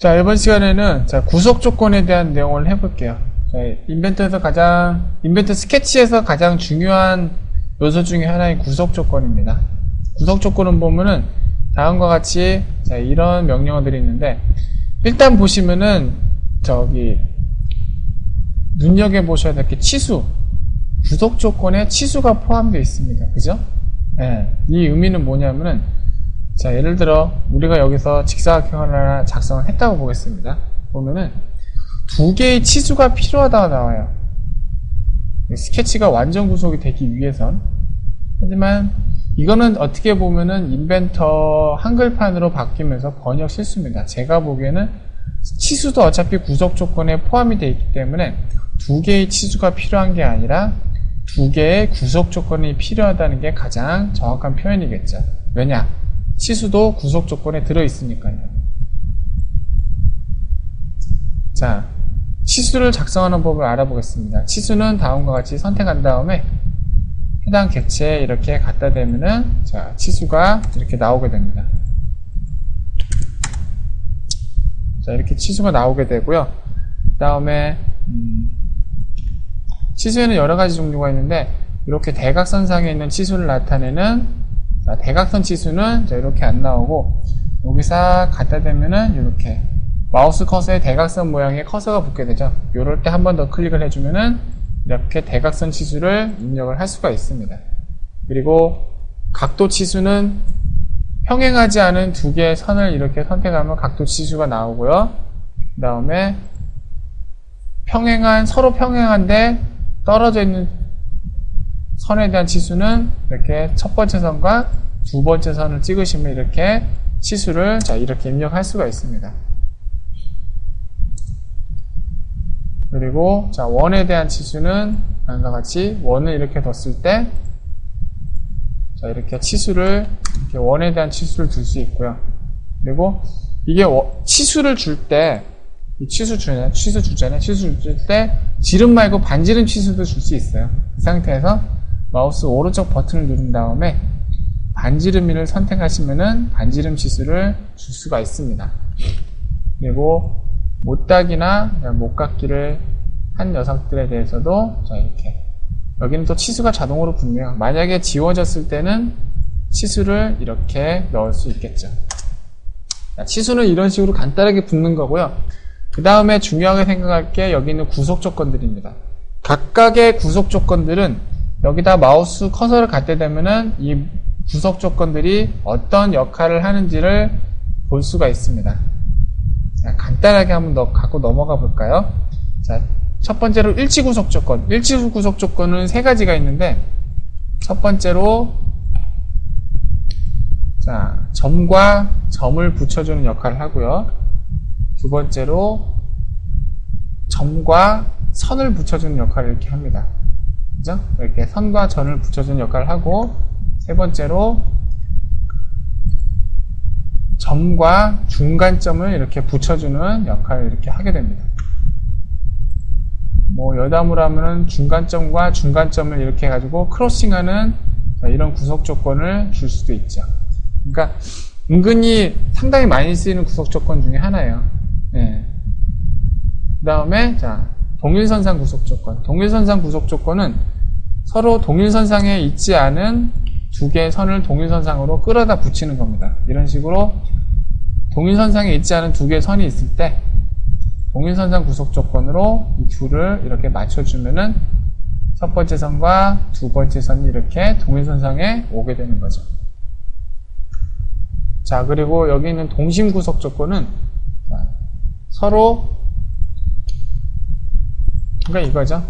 자, 이번 시간에는 구속 조건에 대한 내용을 해볼게요. 자, 인벤터 스케치에서 가장 중요한 요소 중에 하나인 구속 조건입니다. 구속 조건은 보면은 다음과 같이 이런 명령어들이 있는데, 일단 보시면은 눈여겨보셔야 될 게 치수, 구속 조건에 치수가 포함되어 있습니다. 그죠? 네, 이 의미는 뭐냐면은, 자, 예를 들어 우리가 여기서 직사각형을 하나 작성을 했다고 보겠습니다. 보면은 두 개의 치수가 필요하다고 나와요. 스케치가 완전 구속이 되기 위해선. 하지만 이거는 어떻게 보면은 인벤터 한글판으로 바뀌면서 번역 실수입니다. 제가 보기에는 치수도 어차피 구속 조건에 포함이 되어 있기 때문에 두 개의 치수가 필요한 게 아니라 두 개의 구속 조건이 필요하다는 게 가장 정확한 표현이겠죠. 왜냐? 치수도 구속 조건에 들어있으니까요. 자, 치수를 작성하는 법을 알아보겠습니다. 치수는 다음과 같이 선택한 다음에 해당 객체에 이렇게 갖다 대면은 자, 치수가 이렇게 나오게 됩니다. 자, 이렇게 치수가 나오게 되고요. 그 다음에 치수에는 여러 가지 종류가 있는데 이렇게 대각선상에 있는 치수를 나타내는 자, 대각선 치수는 이렇게 안 나오고 여기 싹 갖다 대면은 이렇게 마우스 커서에 대각선 모양의 커서가 붙게 되죠. 이럴 때 한 번 더 클릭을 해주면은 이렇게 대각선 치수를 입력을 할 수가 있습니다. 그리고 각도 치수는 평행하지 않은 두 개의 선을 이렇게 선택하면 각도 치수가 나오고요. 그 다음에 서로 평행한데 떨어져 있는 선에 대한 치수는 이렇게 첫 번째 선과 두 번째 선을 찍으시면 이렇게 치수를 이렇게 입력할 수가 있습니다. 그리고 원에 대한 치수는 다음과 같이 원을 이렇게 뒀을 때 이렇게 치수를 이렇게 원에 대한 치수를 둘 수 있고요. 그리고 이게 치수를 줄 때 치수 줄 때 지름 말고 반지름 치수도 줄 수 있어요. 이 상태에서 마우스 오른쪽 버튼을 누른 다음에 반지름이를 선택하시면은 반지름 치수를 줄 수가 있습니다. 그리고 못따기나 못깎기를 한 녀석들에 대해서도 이렇게 여기는 또 치수가 자동으로 붙네요. 만약에 지워졌을 때는 치수를 이렇게 넣을 수 있겠죠. 치수는 이런 식으로 간단하게 붙는 거고요. 그 다음에 중요하게 생각할 게 여기 있는 구속 조건들입니다. 각각의 구속 조건들은 여기다 마우스 커서를 갖다 대면은 이 구속 조건들이 어떤 역할을 하는지를 볼 수가 있습니다. 자, 간단하게 한번 더 갖고 넘어가 볼까요? 자, 첫 번째로 일치 구속 조건. 일치 구속 조건은 세 가지가 있는데, 첫 번째로, 자, 점과 점을 붙여주는 역할을 하고요. 두 번째로, 점과 선을 붙여주는 역할을 이렇게 합니다. 그죠? 이렇게 선과 전을 붙여주는 역할을 하고, 세 번째로 점과 중간점을 이렇게 붙여주는 역할을 이렇게 하게 됩니다. 여담으로 하면은 중간점과 중간점을 이렇게 해가지고 크로싱하는 이런 구속 조건을 줄 수도 있죠. 그러니까 은근히 상당히 많이 쓰이는 구속 조건 중에 하나예요. 네. 그 다음에 동일선상 구속 조건. 동일선상 구속 조건은 서로 동일선상에 있지 않은 두 개의 선을 동일선상으로 끌어다 붙이는 겁니다. 이런 식으로 동일선상에 있지 않은 두 개의 선이 있을 때 동일선상 구속 조건으로 이 둘을 이렇게 맞춰주면은 첫 번째 선과 두 번째 선이 이렇게 동일선상에 오게 되는 거죠. 자, 그리고 여기 있는 동심 구속 조건은 서로 그러니까 이거죠.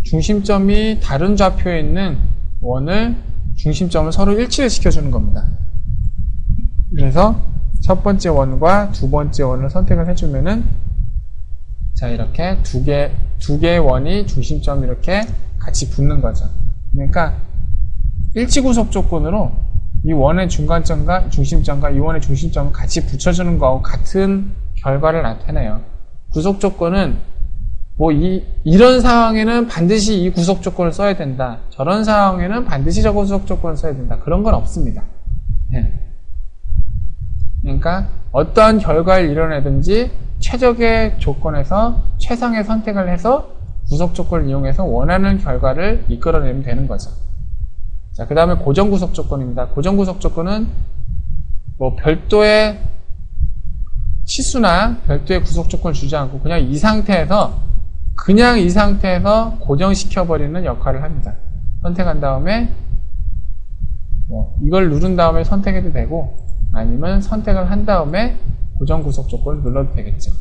중심점이 다른 좌표에 있는 원을 중심점을 서로 일치를 시켜주는 겁니다. 그래서 첫 번째 원과 두 번째 원을 선택을 해주면은 이렇게 두 개의 원이 중심점 이렇게 같이 붙는 거죠. 그러니까 일치 구속 조건으로 이 원의 중간점과 중심점과 이 원의 중심점을 같이 붙여주는 거하고 같은 결과를 나타내요. 구속 조건은 이런 상황에는 반드시 이 구속 조건을 써야 된다. 저런 상황에는 반드시 저 구속 조건을 써야 된다. 그런 건 없습니다. 네. 그러니까 어떠한 결과를 이뤄내든지 최적의 조건에서 최상의 선택을 해서 구속 조건을 이용해서 원하는 결과를 이끌어내면 되는 거죠. 자, 그 다음에 고정 구속 조건입니다. 고정 구속 조건은 뭐 별도의 치수나 별도의 구속 조건을 주지 않고 그냥 이 상태에서 고정시켜버리는 역할을 합니다. 선택한 다음에 이걸 누른 다음에 선택해도 되고 아니면 선택을 한 다음에 고정 구속 조건을 눌러도 되겠죠.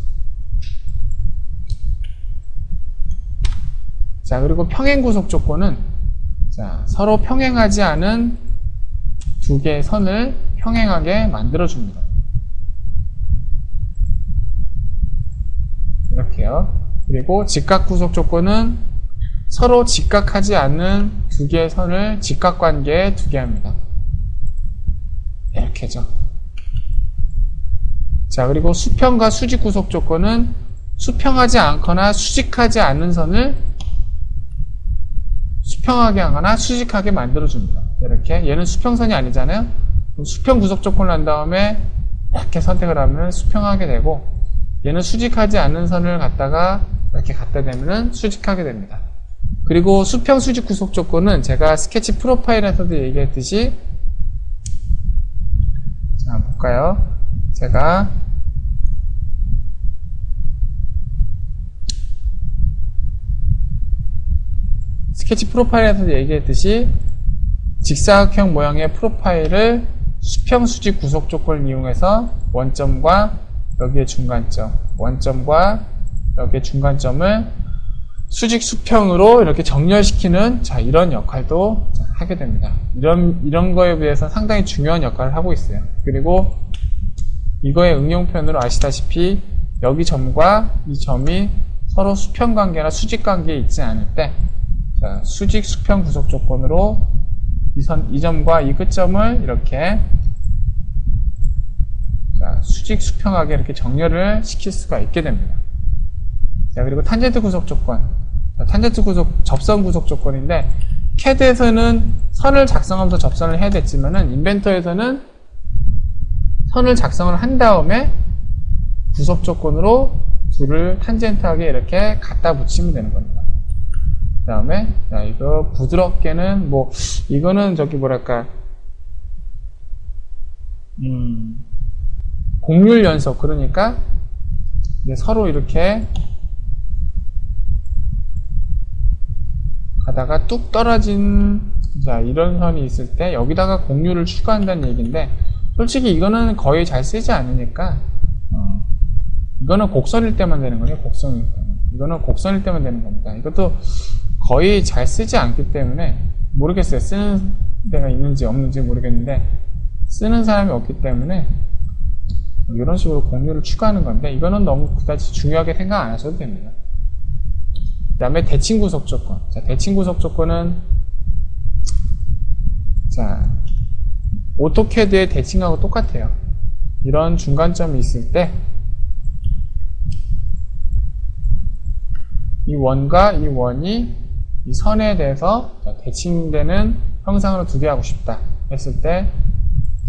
자, 그리고 평행 구속 조건은 자, 서로 평행하지 않은 두 개의 선을 평행하게 만들어줍니다. 이렇게요. 그리고 직각 구속 조건은 서로 직각하지 않는 두 개의 선을 직각관계에 두게 합니다. 이렇게죠. 자, 그리고 수평과 수직 구속 조건은 수평하지 않거나 수직하지 않은 선을 수평하게 하거나 수직하게 만들어줍니다. 이렇게. 얘는 수평선이 아니잖아요. 수평 구속 조건을 한 다음에 이렇게 선택을 하면 수평하게 되고, 얘는 수직하지 않은 선을 갖다가 이렇게 갖다 대면 수직하게 됩니다. 그리고 수평 수직 구속 조건은 제가 스케치 프로파일에서도 얘기했듯이, 자, 볼까요? 제가 스케치 프로파일에서 얘기했듯이 직사각형 모양의 프로파일을 수평 수직 구속 조건을 이용해서 원점과 여기의 중간점, 원점과 여기의 중간점을 수직 수평으로 이렇게 정렬시키는 자, 이런 역할도 하게 됩니다. 이런 거에 비해서 상당히 중요한 역할을 하고 있어요. 그리고 이거의 응용편으로 아시다시피 여기 점과 이 점이 서로 수평 관계나 수직 관계에 있지 않을 때, 자, 수직 수평 구속 조건으로 이 점과 이 끝점을 이렇게 자, 수직 수평하게 이렇게 정렬을 시킬 수가 있게 됩니다. 자, 그리고 탄젠트 구속 조건. 자, 탄젠트 구속, 접선 구속 조건인데, CAD에서는 선을 작성하면서 접선을 해야 됐지만은, 인벤터에서는 선을 작성을 한 다음에 구속 조건으로 둘을 탄젠트하게 이렇게 갖다 붙이면 되는 겁니다. 그 다음에, 자, 이거 부드럽게는, 이거는 곡률 연속, 그러니까, 서로 이렇게 가다가 뚝 떨어진, 자, 이런 선이 있을 때 여기다가 곡률을 추가한다는 얘기인데, 솔직히 이거는 거의 잘 쓰지 않으니까, 이거는 곡선일 때만 되는 거예요. 곡선일 때만. 이거는 곡선일 때만 되는 겁니다. 이것도 거의 잘 쓰지 않기 때문에 모르겠어요. 쓰는 데가 있는지 없는지 모르겠는데, 쓰는 사람이 없기 때문에 이런 식으로 곡률을 추가하는 건데, 이거는 너무 그다지 중요하게 생각 안 하셔도 됩니다. 그 다음에 대칭 구속 조건. 자, 대칭 구속 조건은, 자, 오토캐드의 대칭하고 똑같아요. 이런 중간점이 있을 때, 이 원과 이 원이 이 선에 대해서 대칭되는 형상으로 두게 하고 싶다 했을 때,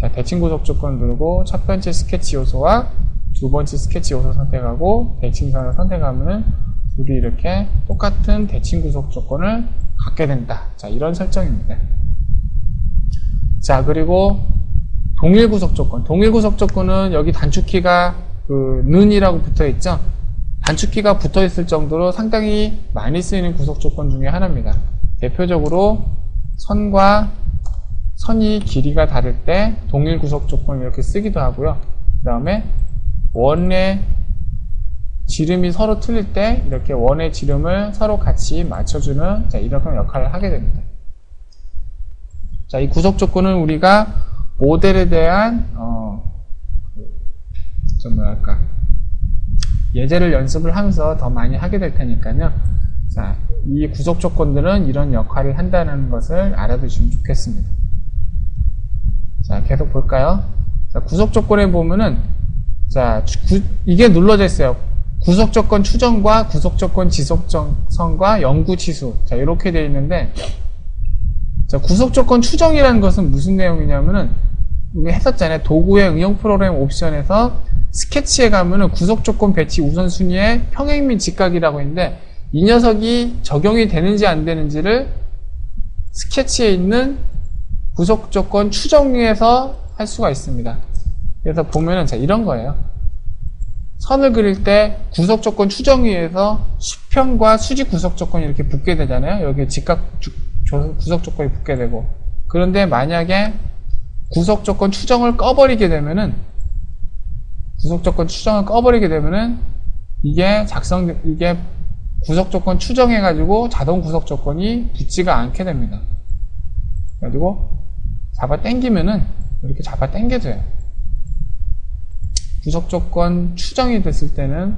자, 대칭 구속 조건을 누르고 첫 번째 스케치 요소와 두 번째 스케치 요소 선택하고 대칭선을 선택하면 둘이 이렇게 똑같은 대칭 구속 조건을 갖게 된다. 자, 이런 설정입니다. 자, 그리고 동일 구속 조건. 동일 구속 조건은 여기 단축키가 는이라고 붙어 있죠. 단축키가 붙어 있을 정도로 상당히 많이 쓰이는 구속 조건 중에 하나입니다. 대표적으로 선이 길이가 다를 때 동일 구속 조건을 이렇게 쓰기도 하고요. 그 다음에 원의 지름이 서로 틀릴 때 이렇게 원의 지름을 서로 같이 맞춰주는, 자, 이런 역할을 하게 됩니다. 자, 이 구속 조건은 우리가 모델에 대한 예제를 연습을 하면서 더 많이 하게 될 테니까요. 자, 이 구속 조건들은 이런 역할을 한다는 것을 알아두시면 좋겠습니다. 자, 계속 볼까요? 자, 구속 조건에 보면은, 자, 이게 눌러져 있어요. 구속 조건 추정과 구속 조건 지속선과 영구 치수. 자, 이렇게 되어 있는데, 자, 구속 조건 추정이라는 것은 무슨 내용이냐면은, 우리 했었잖아요. 도구의 응용 프로그램 옵션에서 스케치에 가면은 구속 조건 배치 우선순위의 평행 및 직각이라고 있는데 이 녀석이 적용이 되는지 안 되는지를 스케치에 있는 구속 조건 추정위에서 할 수가 있습니다. 그래서 보면은 자 이런 거예요. 선을 그릴 때 구속 조건 추정위에서 수평과 수직 구속 조건이 이렇게 붙게 되잖아요. 여기 직각 구속 조건이 붙게 되고 그런데 만약에 구속 조건 추정을 꺼버리게 되면은 이게 구속 조건 추정해가지고 자동 구속 조건이 붙지가 않게 됩니다. 그래가지고 잡아 당기면은 이렇게 잡아 당겨져요. 구속 조건 추정이 됐을 때는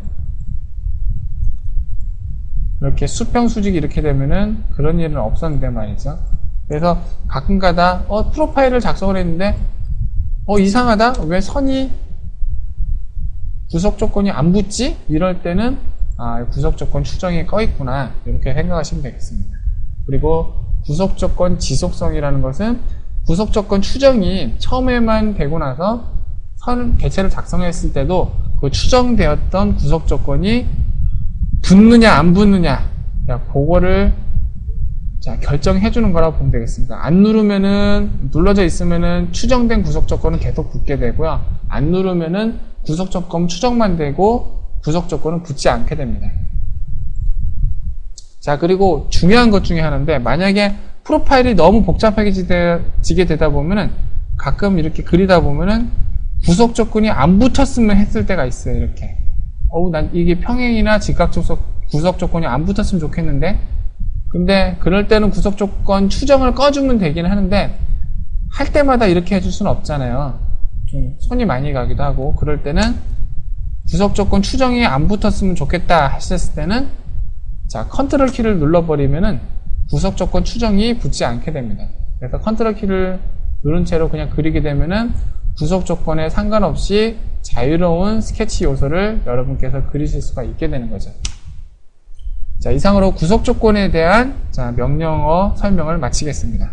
이렇게 수평 수직이 이렇게 되면은 그런 일은 없었는데 말이죠. 그래서 가끔가다 프로파일을 작성을 했는데 이상하다 왜 선이 구속 조건이 안 붙지? 이럴 때는 구속 조건 추정이 꺼 있구나 이렇게 생각하시면 되겠습니다. 그리고 구속 조건 지속성이라는 것은 구속 조건 추정이 처음에만 되고 나서 선 개체를 작성했을 때도 그 추정되었던 구속 조건이 붙느냐 안 붙느냐 그거를 결정해 주는 거라고 보면 되겠습니다. 안 누르면은 눌러져 있으면은 추정된 구속 조건은 계속 붙게 되고요. 안 누르면은 구속 조건 추정만 되고 구속 조건은 붙지 않게 됩니다. 자, 그리고 중요한 것 중에 하나인데 만약에 프로파일이 너무 복잡하게 지게 되다 보면은 가끔 이렇게 그리다 보면은 구속 조건이 안 붙었으면 했을 때가 있어요. 이렇게 난 이게 평행이나 직각 구속 조건이 안 붙었으면 좋겠는데 근데 그럴 때는 구속 조건 추정을 꺼주면 되긴 하는데 할 때마다 이렇게 해줄 수는 없잖아요. 좀 손이 많이 가기도 하고 그럴 때는 구속 조건 추정이 안 붙었으면 좋겠다 하셨을 때는 컨트롤 키를 눌러버리면은 구속 조건 추정이 붙지 않게 됩니다. 그래서 컨트롤 키를 누른 채로 그냥 그리게 되면은 구속 조건에 상관없이 자유로운 스케치 요소를 여러분께서 그리실 수가 있게 되는 거죠. 자, 이상으로 구속 조건에 대한 명령어 설명을 마치겠습니다.